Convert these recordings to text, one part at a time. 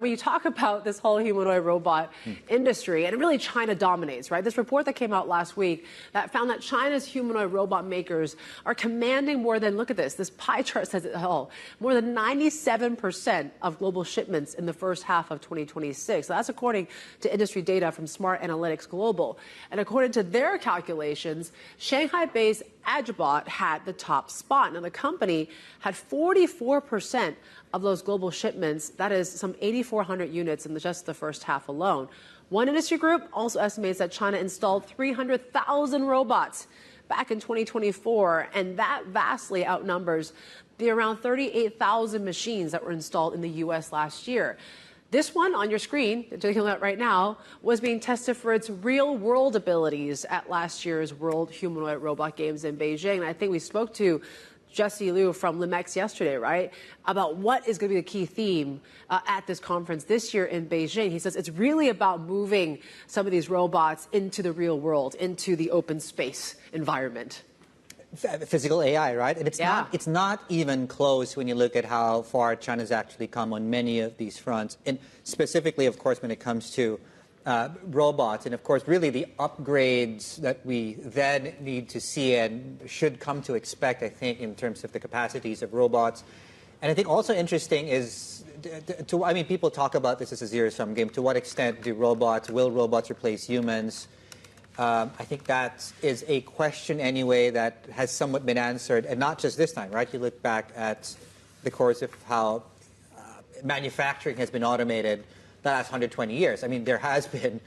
When you talk about this whole humanoid robot industry, and really China dominates, right? This report that came out last week that found that China's humanoid robot makers are commanding more than, look at this pie chart says it all, more than 97% of global shipments in the first half of 2026. So that's according to industry data from Smart Analytics Global. And according to their calculations, Shanghai-based Agibot had the top spot. Now, the company had 44% of those global shipments. That is some 8,400 units in just the first half alone. One industry group also estimates that China installed 300,000 robots back in 2024, and that vastly outnumbers the around 38,000 machines that were installed in the U.S. last year. This one on your screen, that you're looking at right now, was being tested for its real-world abilities at last year's World Humanoid Robot Games in Beijing. And I think we spoke to Jesse Liu from Limex yesterday, right, about what is going to be the key theme at this conference this year in Beijing. He says it's really about moving some of these robots into the real world, into the open space environment. Physical AI, right? And it's not even close when you look at how far China's actually come on many of these fronts. And specifically, of course, when it comes to robots, and of course, really the upgrades that we then need to see and should come to expect, I think, in terms of the capacities of robots. And I think also interesting is, I mean, people talk about this as a zero-sum game. To what extent will robots replace humans? I think that is a question anyway that has somewhat been answered, and not just this time, right? You look back at the course of how manufacturing has been automated the last 120 years. I mean, there has been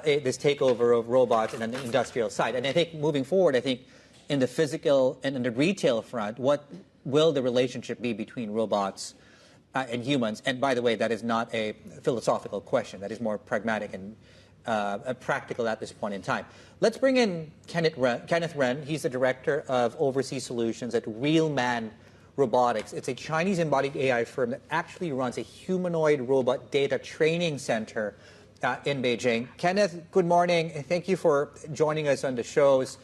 this takeover of robots on the industrial side. And I think moving forward, I think in the physical and in the retail front, what will the relationship be between robots and humans? And by the way, that is not a philosophical question. That is more pragmatic and practical at this point in time. Let's bring in Kenneth Ren. He's the director of overseas solutions at Realman Robotics. It's a Chinese embodied AI firm that actually runs a humanoid robot data training center in Beijing. Kenneth, good morning. Thank you for joining us on the shows.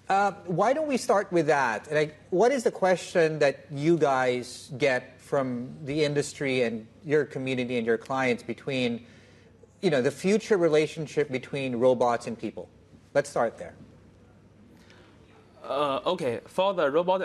Why don't we start with that? What is the question that you guys get from the industry and your community and your clients between the future relationship between robots and people? Let's start there. Okay, for the robot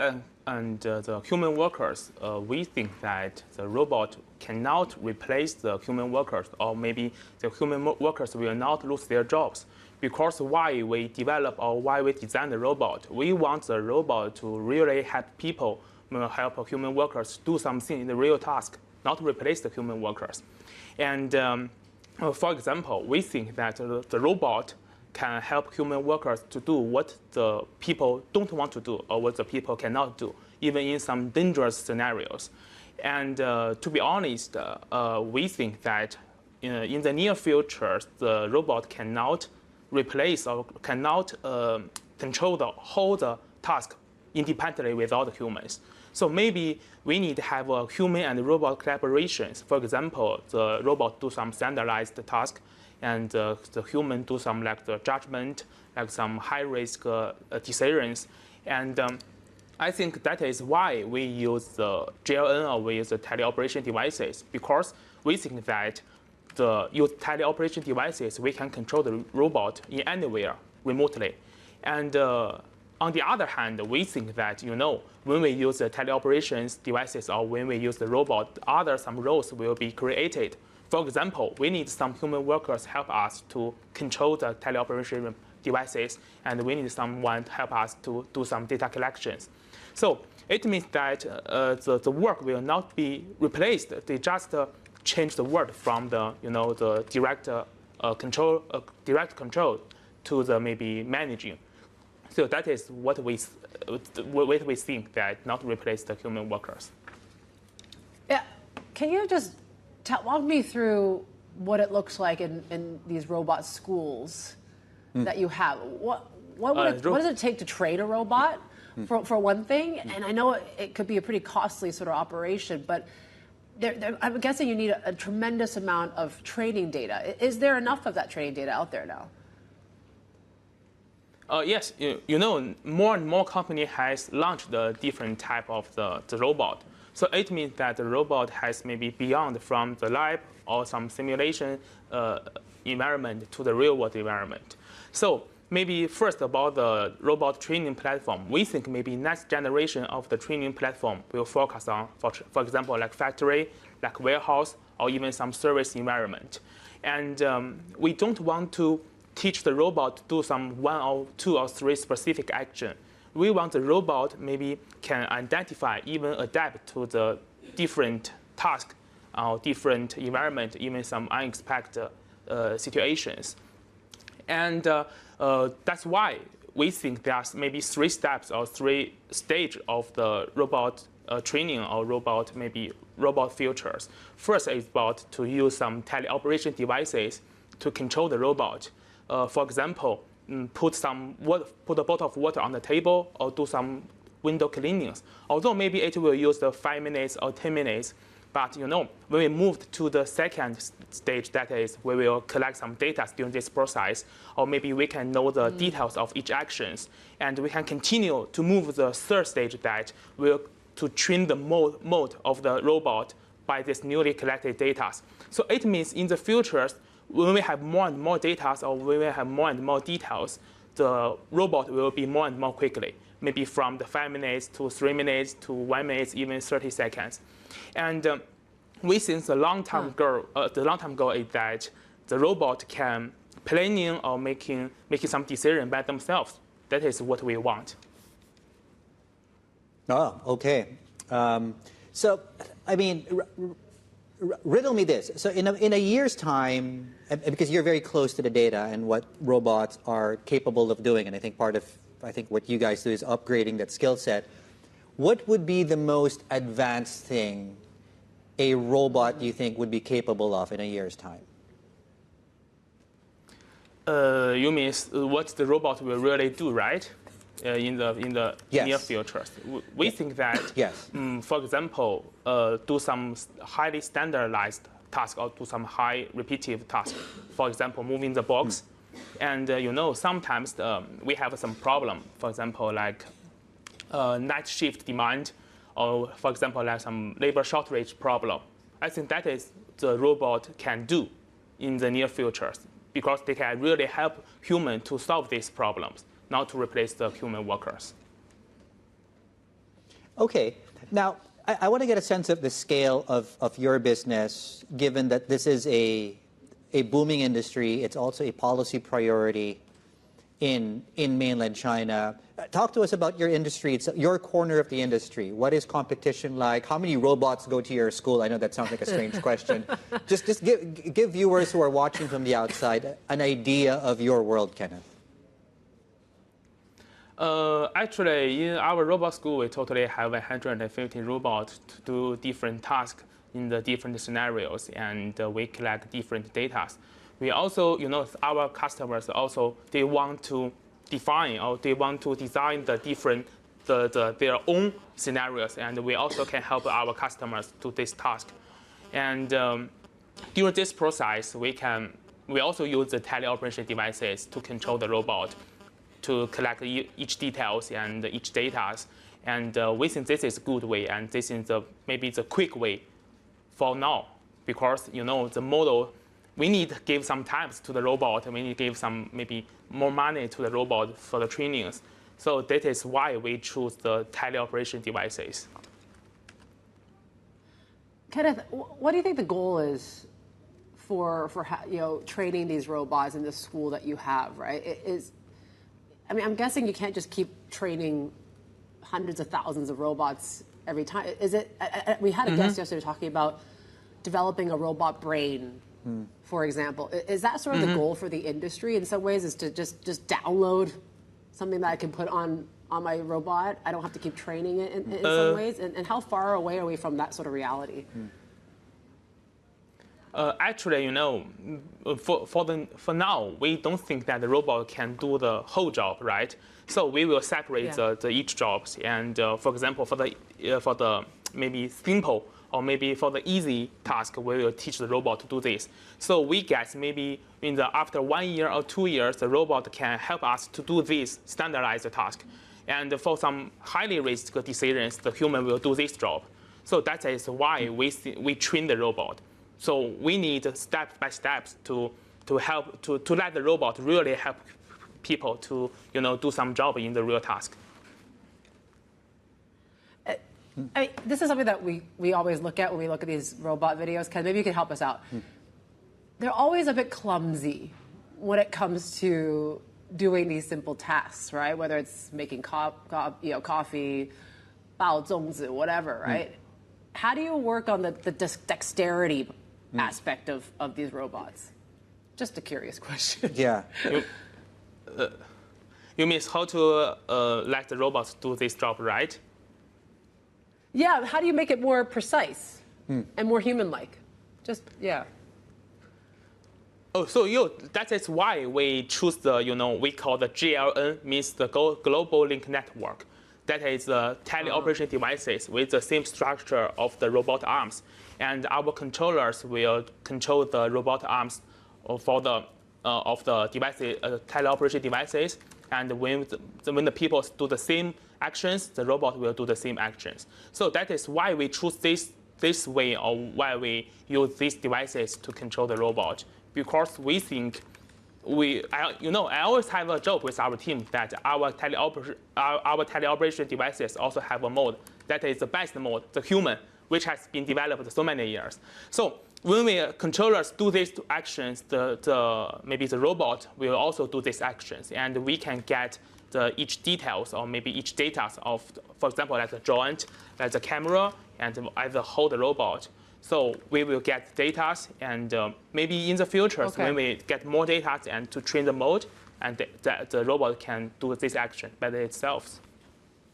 and the human workers, we think that the robot cannot replace the human workers, or maybe the human workers will not lose their jobs. Because why we develop or why we design the robot, we want the robot to really help people, help human workers do something in the real task, not replace the human workers. And for example, we think that the robot can help human workers to do what the people don't want to do or what the people cannot do, even in some dangerous scenarios. And to be honest, we think that in the near future, the robot cannot replace or cannot control the whole task independently without humans. So maybe we need to have a human and robot collaborations. For example, the robot do some standardized task, and the human do some like the judgment, like some high-risk decisions. And I think that is why we use the GLN or we use the teleoperation devices, because we think that use teleoperation devices, we can control the robot in anywhere remotely. And on the other hand, we think that, when we use the teleoperations devices or when we use the robot, some roles will be created. For example, we need some human workers help us to control the teleoperation devices, and we need someone to help us to do some data collections. So it means that the work will not be replaced. They just change the word from the direct control to the maybe managing. So that is what we think, that not replace the human workers. Yeah, can you just walk me through what it looks like in these robot schools that you have? What does it take to train a robot, for one thing? And I know it could be a pretty costly sort of operation, but I'm guessing you need a tremendous amount of training data. Is there enough of that training data out there now? Yes, more and more company has launched the different type of the robot. So it means that the robot has maybe beyond from the lab or some simulation environment to the real world environment. So maybe first about the robot training platform, we think maybe next generation of the training platform will focus on, for example, like factory, like warehouse, or even some service environment. And we don't want to teach the robot to do some 1 or 2 or 3 specific action. We want the robot maybe can identify, even adapt to the different task or different environment, even some unexpected situations. And that's why we think there's maybe 3 steps or 3 stages of the robot training or robot features. First is about to use some teleoperation devices to control the robot. For example, put a bottle of water on the table or do some window cleanings. Although maybe it will use the 5 minutes or 10 minutes, but when we moved to the second stage, that is, we will collect some data during this process, or maybe we can know the details of each actions, and we can continue to move the third stage that will to train the mode of the robot by this newly collected data. So it means in the future, when we have more and more data or when we have more and more details, the robot will be more and more quickly, maybe from the 5 minutes to 3 minutes to 1 minute, even 30 seconds. And we think the long-term goal is that the robot can planning or making some decision by themselves. That is what we want. Oh, okay. So, I mean, riddle me this. So in a year's time, because you're very close to the data and what robots are capable of doing, and I think part of what you guys do is upgrading that skill set, what would be the most advanced thing a robot you think would be capable of in a year's time? You mean what the robot will really do, right? In the yes. near future. We think that, yes. For example, do some highly standardized task or do some high repetitive task. For example, moving the box. And sometimes we have some problem. For example, like night shift demand, or for example, like some labor shortage problem. I think that is the robot can do in the near future, because they can really help humans to solve these problems, not to replace the human workers. Okay. Now, I want to get a sense of the scale of your business, given that this is a booming industry. It's also a policy priority in mainland China. Talk to us about your industry. It's your corner of the industry. What is competition like? How many robots go to your school? I know that sounds like a strange question. Just give viewers who are watching from the outside an idea of your world, Kenneth. Actually, in our robot school, we totally have 150 robots to do different tasks in the different scenarios, and we collect different data. We also, our customers also, they want to define or they want to design their own scenarios, and we also can help our customers do this task. And during this process, we also use the teleoperation devices to control the robot, to collect each details and each data. And we think this is a good way, and this is maybe the quick way for now, because the model, we need to give some time to the robot, and we need to give some maybe more money to the robot for the trainings. So that is why we choose the teleoperation devices. Kenneth, what do you think the goal is for training these robots in the school that you have, right? I'm guessing you can't just keep training hundreds of thousands of robots every time. We had a guest yesterday talking about developing a robot brain, for example. Is that sort of the goal for the industry in some ways, is to just download something that I can put on my robot? I don't have to keep training it in some ways? And how far away are we from that sort of reality? Actually, for now, we don't think that the robot can do the whole job, right? So we will separate the each jobs. And for example, for the maybe simple or maybe for the easy task, we will teach the robot to do this. So we guess maybe after 1 year or 2 years, the robot can help us to do this standardized task. And for some highly risk decisions, the human will do this job. So that is why we train the robot. So we need step by steps to help to let the robot really help people to do some job in the real task. This is something that we always look at when we look at these robot videos. Ken, maybe you can help us out. They're always a bit clumsy when it comes to doing these simple tasks, right? Whether it's making coffee, 包粽子, whatever, right? How do you work on the dexterity aspect of these robots? Just a curious question. Yeah. You mean how to let the robots do this job, right? Yeah, how do you make it more precise and more human-like? Just, yeah. Oh, so that is why we choose the, we call the GLN, means the Global Link Network. That is the teleoperation devices with the same structure of the robot arms. And our controllers will control the robot arms of the devices, teleoperation devices. And when the people do the same actions, the robot will do the same actions. So that is why we choose this way, or why we use these devices to control the robot. Because we think I always have a joke with our team that our teleoperation devices also have a mode that is the best mode, the human, which has been developed so many years. So when controllers do these actions, maybe the robot will also do these actions, and we can get each details or maybe each data of, for example, like the joint, like the camera, and as a whole the robot. So we will get data, and maybe in the future, when we get more data and to train the mode, and the robot can do this action by itself.